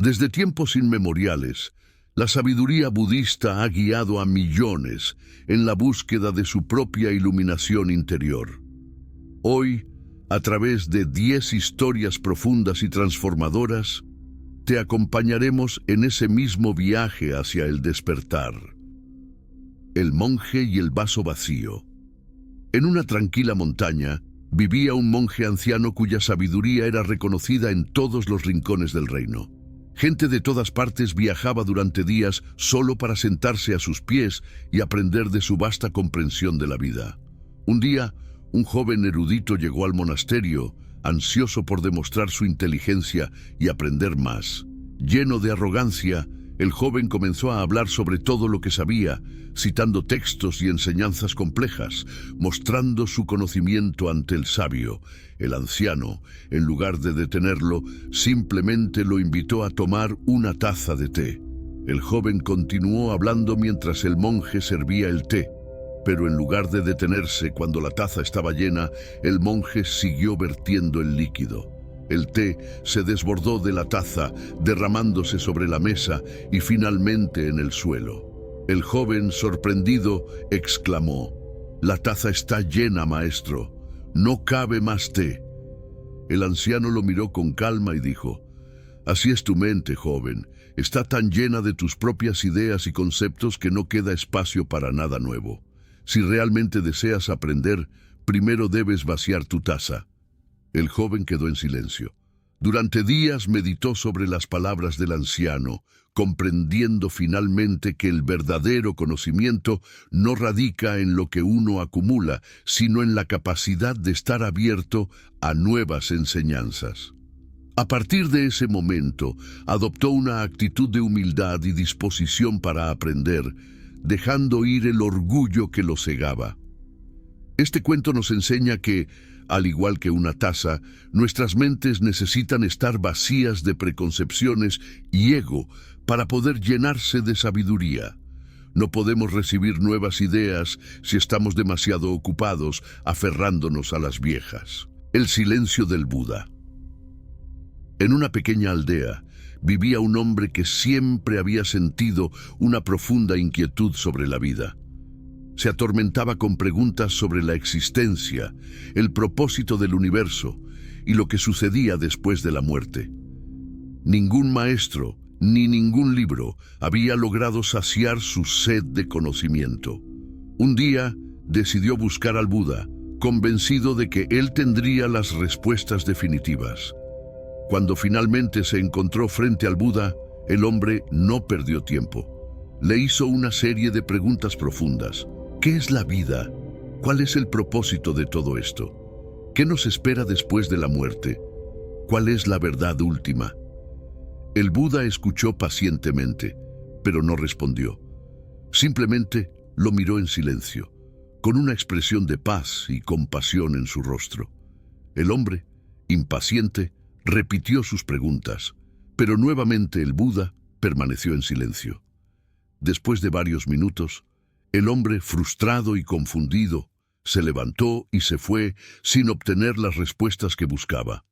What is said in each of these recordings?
Desde tiempos inmemoriales, la sabiduría budista ha guiado a millones en la búsqueda de su propia iluminación interior. Hoy, a través de 10 historias profundas y transformadoras, te acompañaremos en ese mismo viaje hacia el despertar. El monje y el vaso vacío. En una tranquila montaña, vivía un monje anciano cuya sabiduría era reconocida en todos los rincones del reino. Gente de todas partes viajaba durante días solo para sentarse a sus pies y aprender de su vasta comprensión de la vida. Un día, un joven erudito llegó al monasterio, ansioso por demostrar su inteligencia y aprender más. Lleno de arrogancia, el joven comenzó a hablar sobre todo lo que sabía, citando textos y enseñanzas complejas, mostrando su conocimiento ante el sabio. El anciano, en lugar de detenerlo, simplemente lo invitó a tomar una taza de té. El joven continuó hablando mientras el monje servía el té, pero en lugar de detenerse cuando la taza estaba llena, el monje siguió vertiendo el líquido. El té se desbordó de la taza, derramándose sobre la mesa y finalmente en el suelo. El joven, sorprendido, exclamó: «La taza está llena, maestro. No cabe más té». El anciano lo miró con calma y dijo: «Así es tu mente, joven. Está tan llena de tus propias ideas y conceptos que no queda espacio para nada nuevo. Si realmente deseas aprender, primero debes vaciar tu taza». El joven quedó en silencio. Durante días meditó sobre las palabras del anciano, comprendiendo finalmente que el verdadero conocimiento no radica en lo que uno acumula, sino en la capacidad de estar abierto a nuevas enseñanzas. A partir de ese momento, adoptó una actitud de humildad y disposición para aprender, dejando ir el orgullo que lo cegaba. Este cuento nos enseña que, al igual que una taza, nuestras mentes necesitan estar vacías de preconcepciones y ego para poder llenarse de sabiduría. No podemos recibir nuevas ideas si estamos demasiado ocupados aferrándonos a las viejas. El silencio del Buda. En una pequeña aldea, vivía un hombre que siempre había sentido una profunda inquietud sobre la vida. Se atormentaba con preguntas sobre la existencia, el propósito del universo y lo que sucedía después de la muerte. Ningún maestro ni ningún libro había logrado saciar su sed de conocimiento. Un día decidió buscar al Buda, convencido de que él tendría las respuestas definitivas. Cuando finalmente se encontró frente al Buda, el hombre no perdió tiempo. Le hizo una serie de preguntas profundas. ¿Qué es la vida? ¿Cuál es el propósito de todo esto? ¿Qué nos espera después de la muerte? ¿Cuál es la verdad última? El Buda escuchó pacientemente, pero no respondió. Simplemente lo miró en silencio, con una expresión de paz y compasión en su rostro. El hombre, impaciente, repitió sus preguntas, pero nuevamente el Buda permaneció en silencio. Después de varios minutos, el hombre, frustrado y confundido, se levantó y se fue sin obtener las respuestas que buscaba.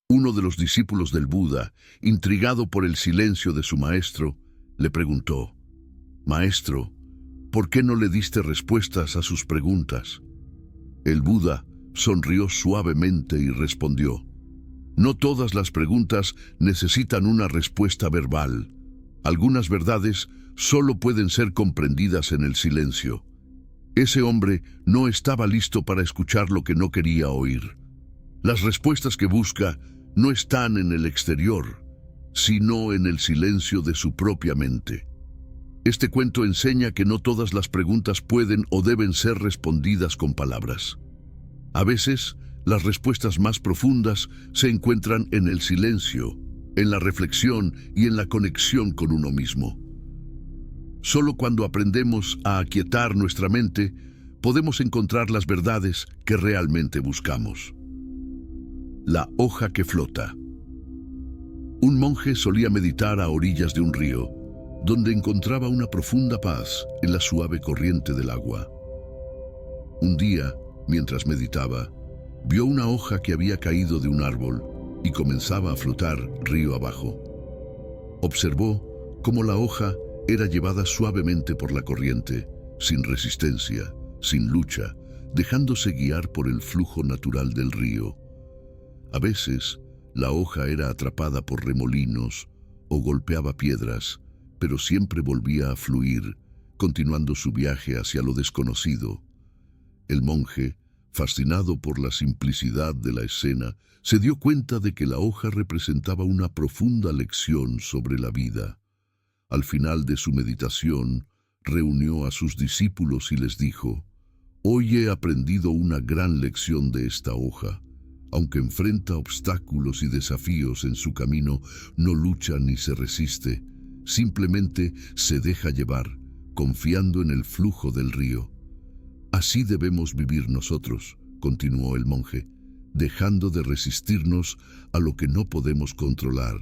Uno de los discípulos del Buda, intrigado por el silencio de su maestro, le preguntó: «Maestro, ¿por qué no le diste respuestas a sus preguntas?». El Buda sonrió suavemente y respondió: «No todas las preguntas necesitan una respuesta verbal. Algunas verdades solo pueden ser comprendidas en el silencio». Ese hombre no estaba listo para escuchar lo que no quería oír. Las respuestas que busca no están en el exterior, sino en el silencio de su propia mente. Este cuento enseña que no todas las preguntas pueden o deben ser respondidas con palabras. A veces, las respuestas más profundas se encuentran en el silencio, en la reflexión y en la conexión con uno mismo. Solo cuando aprendemos a aquietar nuestra mente, podemos encontrar las verdades que realmente buscamos. La hoja que flota. Un monje solía meditar a orillas de un río, donde encontraba una profunda paz en la suave corriente del agua. Un día, mientras meditaba, vio una hoja que había caído de un árbol y comenzaba a flotar río abajo. Observó cómo la hoja era llevada suavemente por la corriente, sin resistencia, sin lucha, dejándose guiar por el flujo natural del río. A veces, la hoja era atrapada por remolinos o golpeaba piedras, pero siempre volvía a fluir, continuando su viaje hacia lo desconocido. El monje, fascinado por la simplicidad de la escena, se dio cuenta de que la hoja representaba una profunda lección sobre la vida. Al final de su meditación, reunió a sus discípulos y les dijo: «Hoy he aprendido una gran lección de esta hoja. Aunque enfrenta obstáculos y desafíos en su camino, no lucha ni se resiste, simplemente se deja llevar, confiando en el flujo del río. Así debemos vivir nosotros», continuó el monje, dejando de resistirnos a lo que no podemos controlar.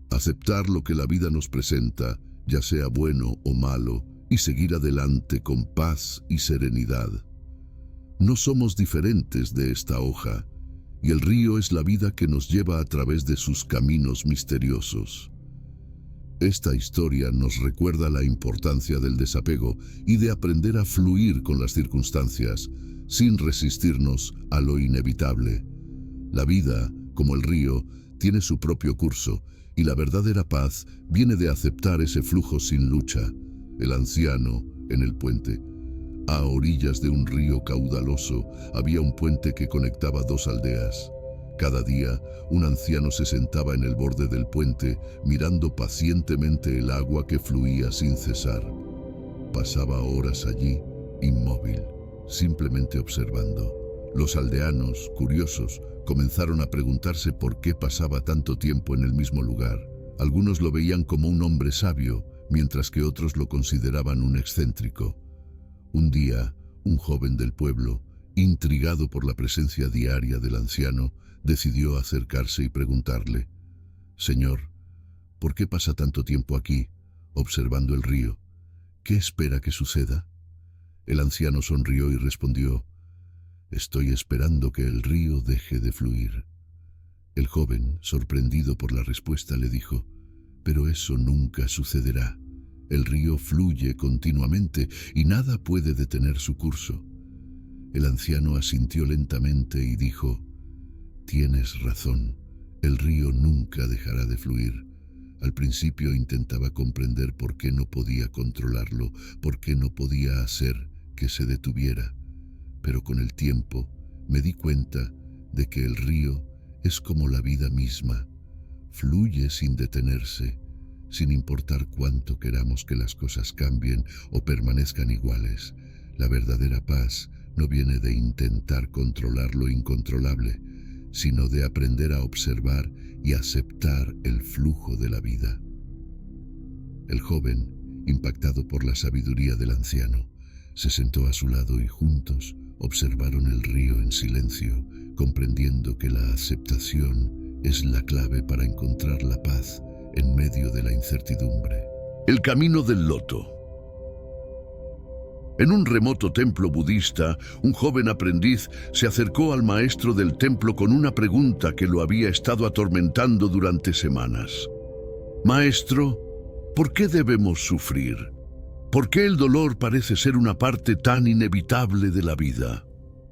Aceptar lo que la vida nos presenta, ya sea bueno o malo, y seguir adelante con paz y serenidad. No somos diferentes de esta hoja, y el río es la vida que nos lleva a través de sus caminos misteriosos. Esta historia nos recuerda la importancia del desapego y de aprender a fluir con las circunstancias, sin resistirnos a lo inevitable. La vida, como el río, tiene su propio curso, y la verdadera paz viene de aceptar ese flujo sin lucha. El anciano, en el puente. A orillas de un río caudaloso había un puente que conectaba dos aldeas. Cada día, un anciano se sentaba en el borde del puente, mirando pacientemente el agua que fluía sin cesar. Pasaba horas allí, inmóvil, simplemente observando. Los aldeanos, curiosos, comenzaron a preguntarse por qué pasaba tanto tiempo en el mismo lugar. Algunos lo veían como un hombre sabio, mientras que otros lo consideraban un excéntrico. Un día, un joven del pueblo, intrigado por la presencia diaria del anciano, decidió acercarse y preguntarle: «Señor, ¿por qué pasa tanto tiempo aquí, observando el río? ¿Qué espera que suceda?». El anciano sonrió y respondió: «Estoy esperando que el río deje de fluir». El joven, sorprendido por la respuesta, le dijo: «Pero eso nunca sucederá. El río fluye continuamente y nada puede detener su curso». El anciano asintió lentamente y dijo: «Tienes razón, el río nunca dejará de fluir. Al principio intentaba comprender por qué no podía controlarlo, por qué no podía hacer que se detuviera. Pero con el tiempo me di cuenta de que el río es como la vida misma. Fluye sin detenerse, sin importar cuánto queramos que las cosas cambien o permanezcan iguales. La verdadera paz no viene de intentar controlar lo incontrolable, sino de aprender a observar y aceptar el flujo de la vida». El joven, impactado por la sabiduría del anciano, se sentó a su lado y juntos observaron el río en silencio, comprendiendo que la aceptación es la clave para encontrar la paz en medio de la incertidumbre. El camino del loto. En un remoto templo budista, un joven aprendiz se acercó al maestro del templo con una pregunta que lo había estado atormentando durante semanas. «Maestro, ¿por qué debemos sufrir? ¿Por qué el dolor parece ser una parte tan inevitable de la vida?».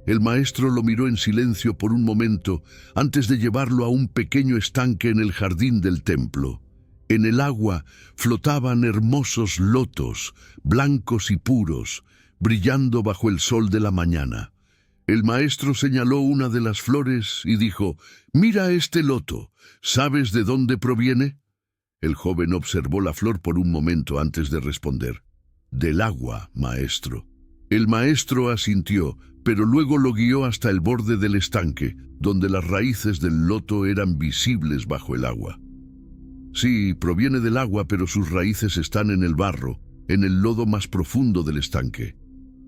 El maestro lo miró en silencio por un momento antes de llevarlo a un pequeño estanque en el jardín del templo. En el agua flotaban hermosos lotos, blancos y puros, brillando bajo el sol de la mañana. El maestro señaló una de las flores y dijo: «Mira este loto, ¿sabes de dónde proviene?». El joven observó la flor por un momento antes de responder: «Del agua, maestro». El maestro asintió, pero luego lo guió hasta el borde del estanque, donde las raíces del loto eran visibles bajo el agua. «Sí, proviene del agua, pero sus raíces están en el barro, en el lodo más profundo del estanque.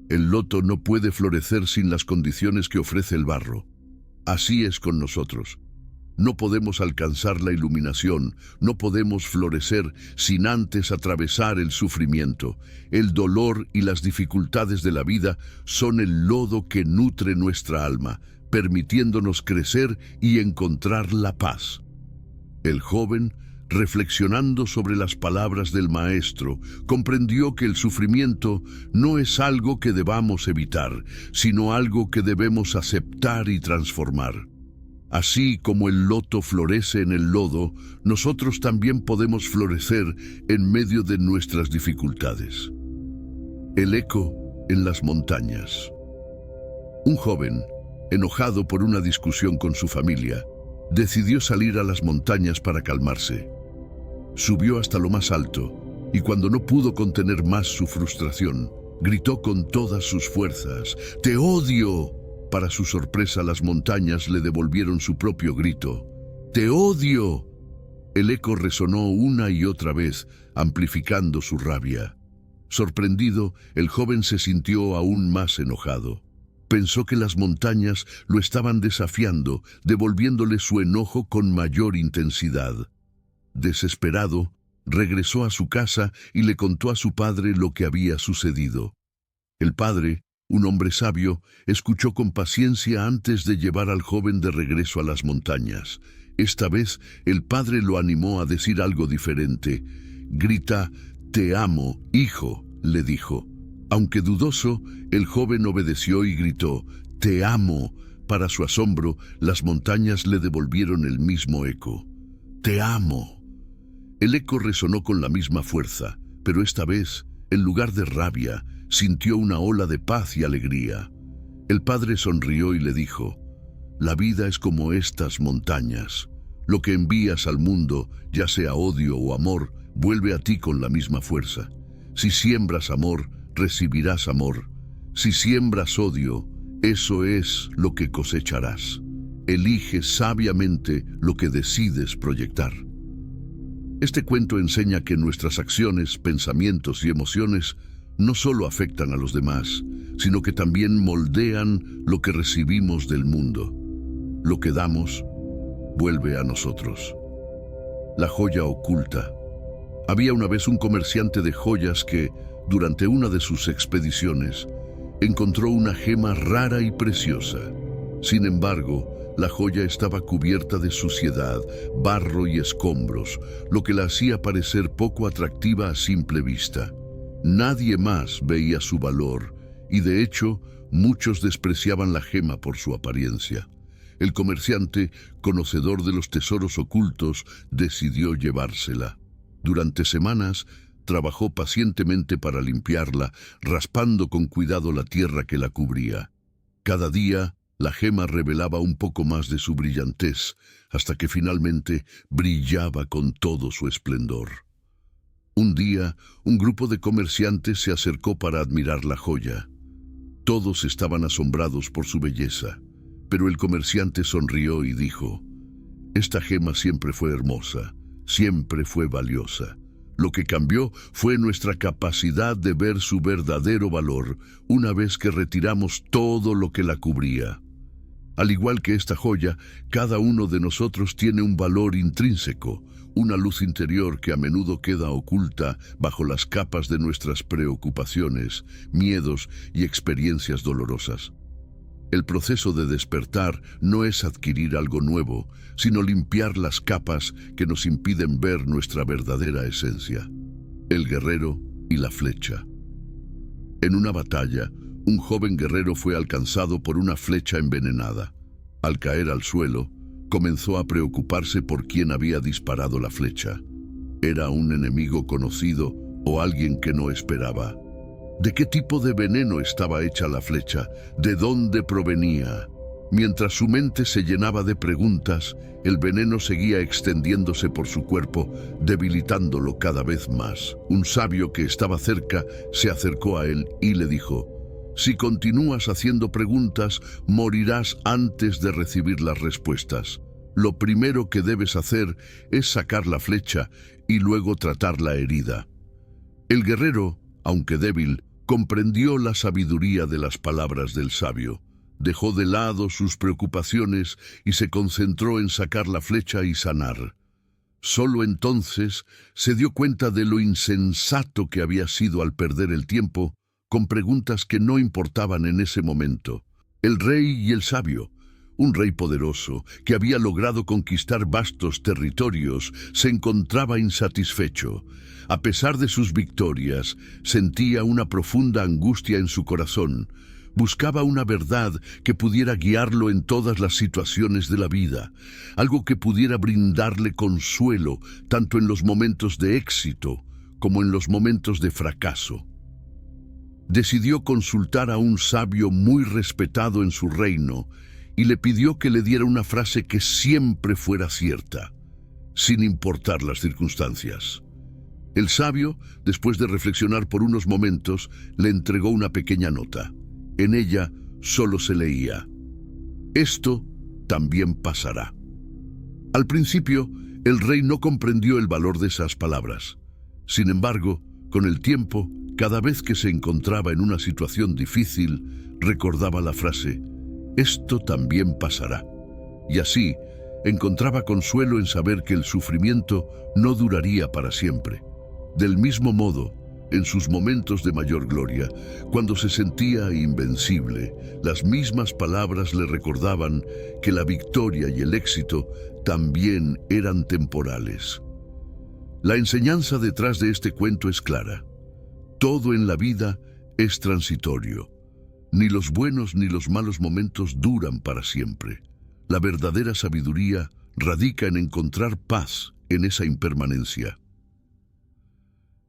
El loto no puede florecer sin las condiciones que ofrece el barro. Así es con nosotros. No podemos alcanzar la iluminación, no podemos florecer sin antes atravesar el sufrimiento. El dolor y las dificultades de la vida son el lodo que nutre nuestra alma, permitiéndonos crecer y encontrar la paz». El joven reflexionando sobre las palabras del Maestro, comprendió que el sufrimiento no es algo que debamos evitar, sino algo que debemos aceptar y transformar. Así como el loto florece en el lodo, nosotros también podemos florecer en medio de nuestras dificultades. El eco en las montañas. Un joven, enojado por una discusión con su familia, decidió salir a las montañas para calmarse. Subió hasta lo más alto y cuando no pudo contener más su frustración, gritó con todas sus fuerzas: ¡Te odio! Para su sorpresa, las montañas le devolvieron su propio grito: ¡Te odio! El eco resonó una y otra vez, amplificando su rabia. Sorprendido, el joven se sintió aún más enojado. Pensó que las montañas lo estaban desafiando, devolviéndole su enojo con mayor intensidad. Desesperado, regresó a su casa y le contó a su padre lo que había sucedido. El padre, un hombre sabio, escuchó con paciencia antes de llevar al joven de regreso a las montañas. Esta vez, el padre lo animó a decir algo diferente. «Grita, te amo, hijo», le dijo. Aunque dudoso, el joven obedeció y gritó: «Te amo». Para su asombro, las montañas le devolvieron el mismo eco: «Te amo». El eco resonó con la misma fuerza, pero esta vez, en lugar de rabia, sintió una ola de paz y alegría. El padre sonrió y le dijo: «La vida es como estas montañas. Lo que envías al mundo, ya sea odio o amor, vuelve a ti con la misma fuerza. Si siembras amor, recibirás amor. Si siembras odio, eso es lo que cosecharás. Elige sabiamente lo que decides proyectar». Este cuento enseña que nuestras acciones, pensamientos y emociones no solo afectan a los demás, sino que también moldean lo que recibimos del mundo. Lo que damos, vuelve a nosotros. La joya oculta. Había una vez un comerciante de joyas que, durante una de sus expediciones, encontró una gema rara y preciosa. Sin embargo, la joya estaba cubierta de suciedad, barro y escombros, lo que la hacía parecer poco atractiva a simple vista. Nadie más veía su valor, y de hecho, muchos despreciaban la gema por su apariencia. El comerciante, conocedor de los tesoros ocultos, decidió llevársela. Durante semanas, trabajó pacientemente para limpiarla, raspando con cuidado la tierra que la cubría. Cada día, la gema revelaba un poco más de su brillantez, hasta que finalmente brillaba con todo su esplendor. Un día, un grupo de comerciantes se acercó para admirar la joya. Todos estaban asombrados por su belleza, pero el comerciante sonrió y dijo: «Esta gema siempre fue hermosa, siempre fue valiosa. Lo que cambió fue nuestra capacidad de ver su verdadero valor una vez que retiramos todo lo que la cubría». Al igual que esta joya, cada uno de nosotros tiene un valor intrínseco, una luz interior que a menudo queda oculta bajo las capas de nuestras preocupaciones, miedos y experiencias dolorosas. El proceso de despertar no es adquirir algo nuevo, sino limpiar las capas que nos impiden ver nuestra verdadera esencia. El guerrero y la flecha. En una batalla, un joven guerrero fue alcanzado por una flecha envenenada. Al caer al suelo, comenzó a preocuparse por quién había disparado la flecha. ¿Era un enemigo conocido o alguien que no esperaba? ¿De qué tipo de veneno estaba hecha la flecha? ¿De dónde provenía? Mientras su mente se llenaba de preguntas, el veneno seguía extendiéndose por su cuerpo, debilitándolo cada vez más. Un sabio que estaba cerca se acercó a él y le dijo: «Si continúas haciendo preguntas, morirás antes de recibir las respuestas. Lo primero que debes hacer es sacar la flecha y luego tratar la herida». El guerrero, aunque débil, comprendió la sabiduría de las palabras del sabio. Dejó de lado sus preocupaciones y se concentró en sacar la flecha y sanar. Solo entonces se dio cuenta de lo insensato que había sido al perder el tiempo con preguntas que no importaban en ese momento. El rey y el sabio, Un rey poderoso, que había logrado conquistar vastos territorios, se encontraba insatisfecho. A pesar de sus victorias, sentía una profunda angustia en su corazón. Buscaba una verdad que pudiera guiarlo en todas las situaciones de la vida, algo que pudiera brindarle consuelo tanto en los momentos de éxito como en los momentos de fracaso. Decidió consultar a un sabio muy respetado en su reino y le pidió que le diera una frase que siempre fuera cierta, sin importar las circunstancias. El sabio, después de reflexionar por unos momentos, le entregó una pequeña nota. En ella solo se leía: «Esto también pasará». Al principio, el rey no comprendió el valor de esas palabras. Sin embargo, con el tiempo, cada vez que se encontraba en una situación difícil, recordaba la frase: «Esto también pasará». Y así, encontraba consuelo en saber que el sufrimiento no duraría para siempre. Del mismo modo, en sus momentos de mayor gloria, cuando se sentía invencible, las mismas palabras le recordaban que la victoria y el éxito también eran temporales. La enseñanza detrás de este cuento es clara. Todo en la vida es transitorio. Ni los buenos ni los malos momentos duran para siempre. La verdadera sabiduría radica en encontrar paz en esa impermanencia.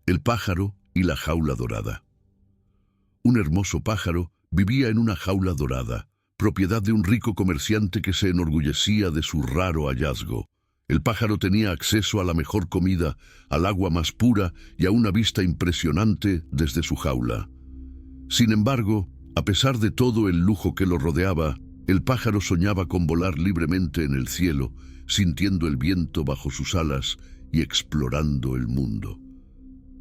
El pájaro y la jaula dorada. Un hermoso pájaro vivía en una jaula dorada, propiedad de un rico comerciante que se enorgullecía de su raro hallazgo. El pájaro tenía acceso a la mejor comida, al agua más pura y a una vista impresionante desde su jaula. Sin embargo, a pesar de todo el lujo que lo rodeaba, el pájaro soñaba con volar libremente en el cielo, sintiendo el viento bajo sus alas y explorando el mundo.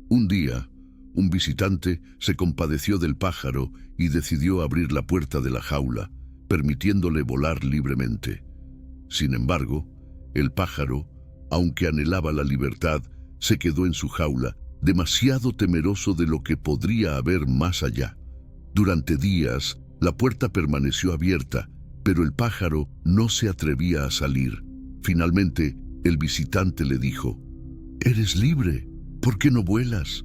Un día, un visitante se compadeció del pájaro y decidió abrir la puerta de la jaula, permitiéndole volar libremente. Sin embargo, el pájaro, aunque anhelaba la libertad, se quedó en su jaula, demasiado temeroso de lo que podría haber más allá. Durante días, la puerta permaneció abierta, pero el pájaro no se atrevía a salir. Finalmente, el visitante le dijo: «Eres libre, ¿por qué no vuelas?».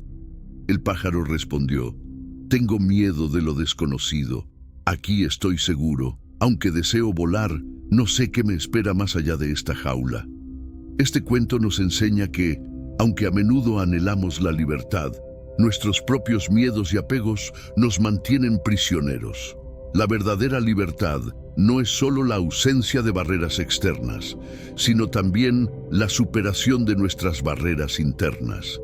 El pájaro respondió: «Tengo miedo de lo desconocido. Aquí estoy seguro. Aunque deseo volar, no sé qué me espera más allá de esta jaula». Este cuento nos enseña que, aunque a menudo anhelamos la libertad, nuestros propios miedos y apegos nos mantienen prisioneros. La verdadera libertad no es solo la ausencia de barreras externas, sino también la superación de nuestras barreras internas.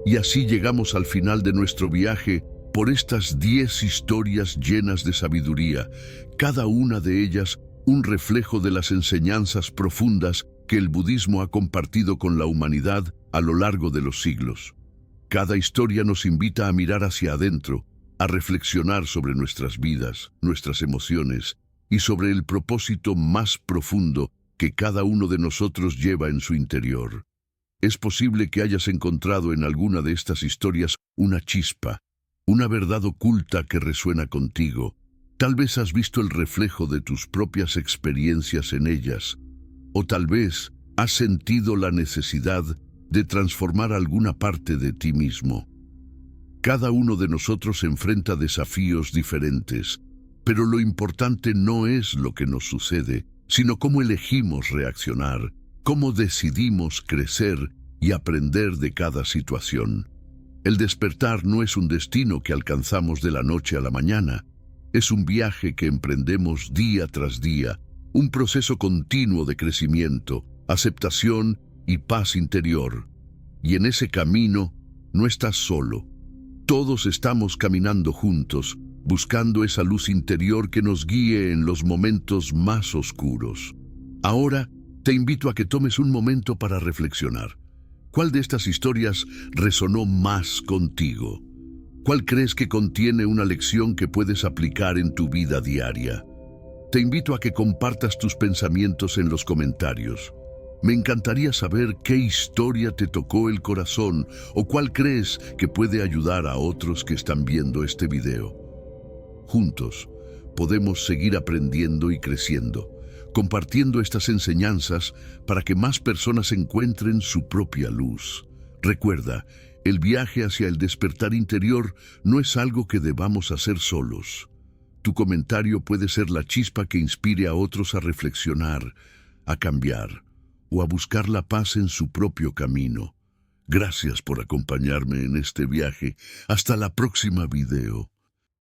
Y así llegamos al final de nuestro viaje por estas 10 historias llenas de sabiduría, cada una de ellas un reflejo de las enseñanzas profundas que el budismo ha compartido con la humanidad a lo largo de los siglos. Cada historia nos invita a mirar hacia adentro, a reflexionar sobre nuestras vidas, nuestras emociones y sobre el propósito más profundo que cada uno de nosotros lleva en su interior. Es posible que hayas encontrado en alguna de estas historias una chispa, una verdad oculta que resuena contigo. Tal vez has visto el reflejo de tus propias experiencias en ellas, o tal vez has sentido la necesidad de transformar alguna parte de ti mismo. Cada uno de nosotros enfrenta desafíos diferentes, pero lo importante no es lo que nos sucede, sino cómo elegimos reaccionar, cómo decidimos crecer y aprender de cada situación. El despertar no es un destino que alcanzamos de la noche a la mañana, es un viaje que emprendemos día tras día, un proceso continuo de crecimiento, aceptación y paz interior. Y en ese camino no estás solo. Todos estamos caminando juntos, buscando esa luz interior que nos guíe en los momentos más oscuros. Ahora te invito a que tomes un momento para reflexionar. ¿Cuál de estas historias resonó más contigo? ¿Cuál crees que contiene una lección que puedes aplicar en tu vida diaria? Te invito a que compartas tus pensamientos en los comentarios. Me encantaría saber qué historia te tocó el corazón o cuál crees que puede ayudar a otros que están viendo este video. Juntos podemos seguir aprendiendo y creciendo. compartiendo estas enseñanzas para que más personas encuentren su propia luz. Recuerda, el viaje hacia el despertar interior no es algo que debamos hacer solos. Tu comentario puede ser la chispa que inspire a otros a reflexionar, a cambiar o a buscar la paz en su propio camino. Gracias por acompañarme en este viaje. Hasta la próxima video.